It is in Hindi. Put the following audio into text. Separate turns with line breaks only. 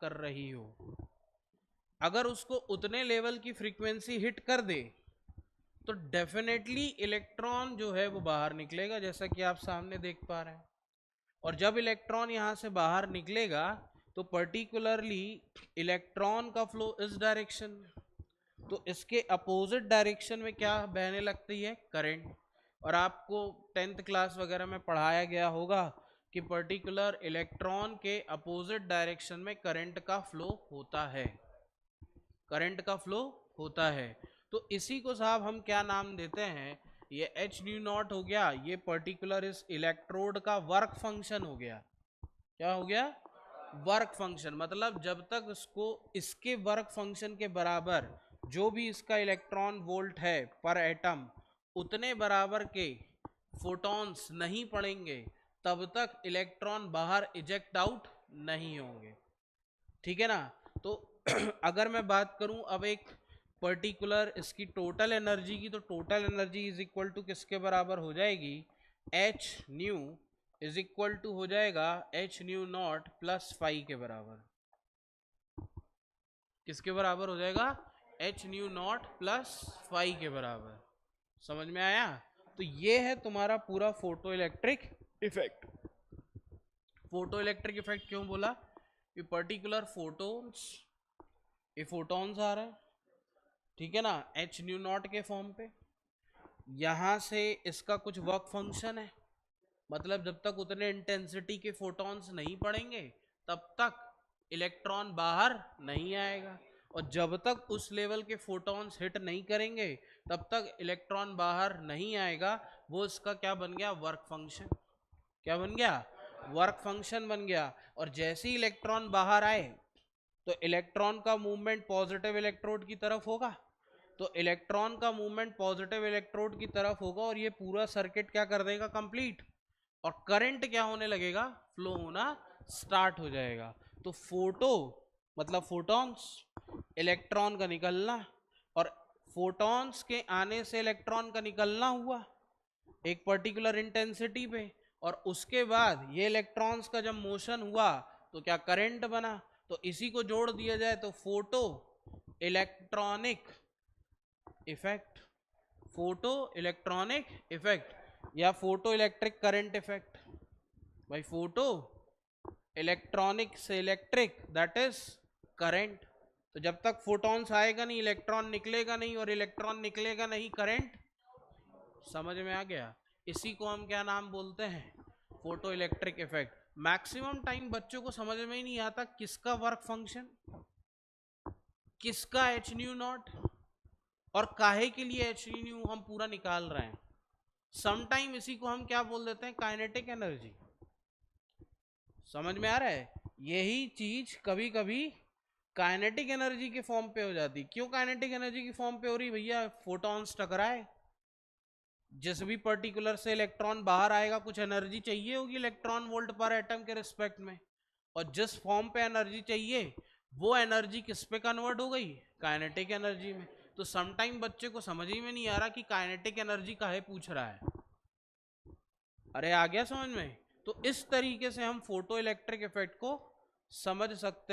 कर रही हो, अगर उसको उतने लेवल की फ्रीक्वेंसी हिट कर दे तो डेफिनेटली इलेक्ट्रॉन जो है वो बाहर निकलेगा, जैसा कि आप सामने देख पा रहे हैं। और जब इलेक्ट्रॉन यहां से बाहर निकलेगा तो पर्टिकुलरली इलेक्ट्रॉन का फ्लो इस डायरेक्शन में, तो इसके अपोजिट डायरेक्शन में क्या बहने लगती है, करंट। और आपको 10th क्लास वगैरह में पढ़ाया गया होगा कि पर्टिकुलर इलेक्ट्रॉन के अपोजिट डायरेक्शन में करंट का फ्लो होता है, करंट का फ्लो होता है। तो इसी को साहब हम क्या नाम देते हैं, ये एच न्यू नॉट हो गया, ये पर्टिकुलर इस इलेक्ट्रोड का वर्क फंक्शन हो गया। क्या हो गया, वर्क फंक्शन। मतलब जब तक इसको इसके वर्क फंक्शन के बराबर जो भी इसका इलेक्ट्रॉन वोल्ट है पर एटम, उतने बराबर के फोटॉन्स नहीं पड़ेंगे तब तक इलेक्ट्रॉन बाहर इजेक्ट आउट नहीं होंगे। ठीक है ना। तो अगर मैं बात करूं अब एक पर्टिकुलर इसकी टोटल एनर्जी की, तो total energy is equal to किसके बराबर हो जाएगी, h nu is equal to हो जाएगा h nu nought plus phi के बराबर। किसके बराबर हो जाएगा, h nu nought plus phi के बराबर। समझ में आया। तो ये है तुम्हारा पूरा photo electric effect. Photo electric effect क्यों बोला, ये पर्टिकुलर फोटोन्स, ये फोटॉन्स आ रहे हैं, ठीक है ना, एच न्यू नॉट के फॉर्म पे। यहां से इसका कुछ वर्क फंक्शन है, मतलब जब तक उतने इंटेंसिटी के फोटॉन्स नहीं पड़ेंगे तब तक इलेक्ट्रॉन बाहर नहीं आएगा, और जब तक उस लेवल के फोटॉन्स हिट नहीं करेंगे तब तक इलेक्ट्रॉन बाहर नहीं आएगा। वो इसका क्या बन गया, वर्क फंक्शन। क्या बन गया, वर्क फंक्शन बन गया। और जैसे ही इलेक्ट्रॉन बाहर आए तो इलेक्ट्रॉन का मूवमेंट पॉजिटिव इलेक्ट्रोड की तरफ होगा, तो इलेक्ट्रॉन का मूवमेंट पॉजिटिव इलेक्ट्रोड की तरफ होगा और ये पूरा सर्किट क्या कर देगा, कंप्लीट। और करंट क्या होने लगेगा, फ्लो होना स्टार्ट हो जाएगा। तो फोटो मतलब फोटॉन्स, इलेक्ट्रॉन का निकलना, और फोटॉन्स के आने से इलेक्ट्रॉन का निकलना हुआ एक पर्टिकुलर इंटेंसिटी पे, और उसके बाद ये इलेक्ट्रॉन्स का जब मोशन हुआ तो क्या करंट बना। तो इसी को जोड़ दिया जाए तो photo electronic effect, photo electronic effect या फोटो इलेक्ट्रिक करंट इफेक्ट। भाई फोटो इलेक्ट्रॉनिक से इलेक्ट्रिक दैट इज करंट। तो जब तक फोटॉन्स आएगा नहीं इलेक्ट्रॉन निकलेगा नहीं, और इलेक्ट्रॉन निकलेगा नहीं करंट। समझ में आ गया। इसी को हम क्या नाम बोलते हैं, photo electric effect. Maximum time बच्चों को समझ में ही नहीं आता किसका वर्क फंक्शन, किसका एच न्यू नॉट, और काहे के लिए एच न्यू हम पूरा निकाल रहे हैं। समटाइम इसी को हम क्या बोल देते हैं, काइनेटिक एनर्जी। समझ में आ रहा है। यही चीज कभी कभी काइनेटिक एनर्जी के फॉर्म पे हो जाती। क्यों काइनेटिक एनर्जी की फॉर्म पे हो रही, भैया फोटॉन्स टकराए, जिस भी पर्टिकुलर से इलेक्ट्रॉन बाहर आएगा कुछ एनर्जी चाहिए होगी इलेक्ट्रॉन वोल्ट पर एटम के रिस्पेक्ट में, और जिस फॉर्म पे एनर्जी चाहिए वो एनर्जी किस पे कन्वर्ट हो गई, काइनेटिक एनर्जी में। तो समटाइम बच्चे को समझ ही में नहीं आ रहा कि काइनेटिक एनर्जी काहे पूछ रहा है। अरे आ गया समझ में। तो इस तरीके से हम फोटो इलेक्ट्रिक इफेक्ट को समझ सकते